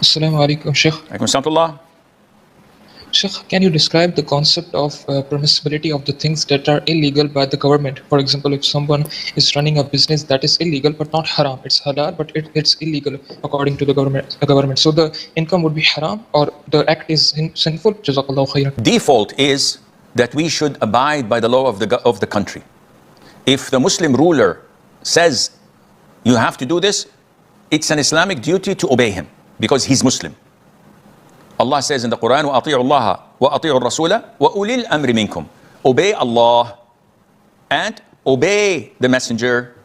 Assalamu alaikum, Sheikh. Alaikum salam. Sheikh, can you describe the concept of permissibility of the things that are illegal by the government? For example, if someone is running a business that is illegal but not haram, it's halal but it's illegal according to the government. So the income would be haram or the act is sinful? Jazakallahu khairan. Default is that we should abide by the law of the country. If the Muslim ruler says you have to do this, it's an Islamic duty to obey him because he's Muslim. Allah says in the Quran, وَأَطِيعُوا اللَّهَ وَأَطِيعُوا الرَّسُولَ وَأُولِي الْأَمْرِ مِنْكُمْ. Obey Allah and obey the messenger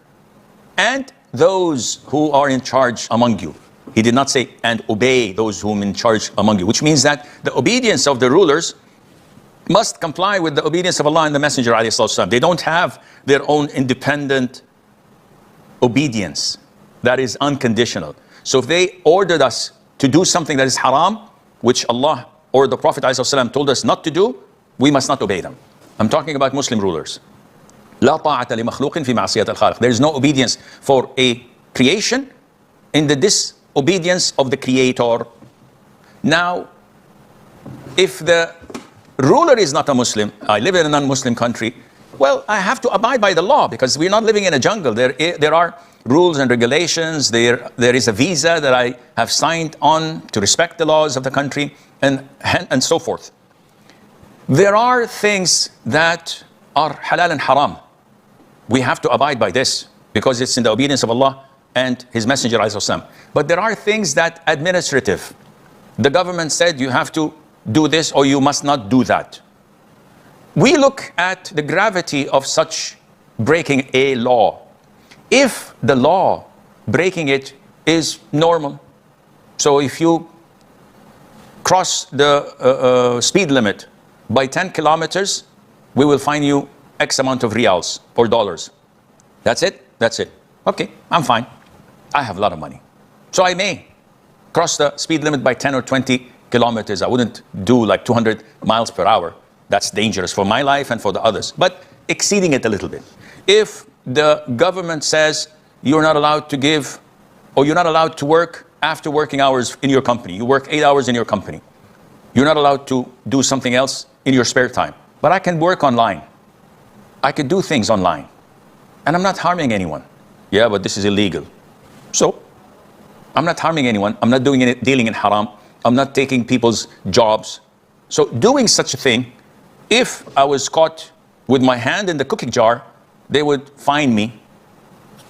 and those who are in charge among you. He did not say, and obey those whom in charge among you, which means that the obedience of the rulers must comply with the obedience of Allah and the messenger ﷺ. They don't have their own independent obedience that is unconditional. So if they ordered us to do something that is haram, which Allah or the Prophet ﷺ told us not to do, we must not obey them. I'm talking about Muslim rulers. لا طاعة لمخلوق في معصية الخالق. There is no obedience for a creation in the disobedience of the Creator. Now, if the ruler is not a Muslim, I live in a non-Muslim country, well, I have to abide by the law because we're not living in a jungle. There are rules and regulations. There is a visa that I have signed on to respect the laws of the country and so forth. There are things that are halal and haram. We have to abide by this because it's in the obedience of Allah and His Messenger ﷺ. But there are things that administrative. The government said you have to do this or you must not do that. We look at the gravity of such breaking a law. If the law breaking it is normal, so if you cross the speed limit by 10 kilometers, we will fine you X amount of riyals or dollars. That's it? That's it. Okay, I'm fine. I have a lot of money. So I may cross the speed limit by 10 or 20 kilometers. I wouldn't do like 200 miles per hour. That's dangerous for my life and for the others. But exceeding it a little bit. If the government says you're not allowed to give or you're not allowed to work after working hours in your company. You work 8 hours in your company. You're not allowed to do something else in your spare time. But I can work online. I could do things online. And I'm not harming anyone. Yeah, but this is illegal. So, I'm not harming anyone. I'm not dealing in haram. I'm not taking people's jobs. So doing such a thing, if I was caught with my hand in the cookie jar, they would fine me.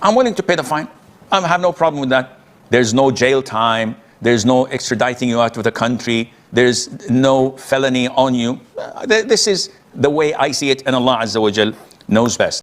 I'm willing to pay the fine. I have no problem with that. There's no jail time. There's no extraditing you out of the country. There's no felony on you. This is the way I see it, and Allah Azza wa Jal knows best.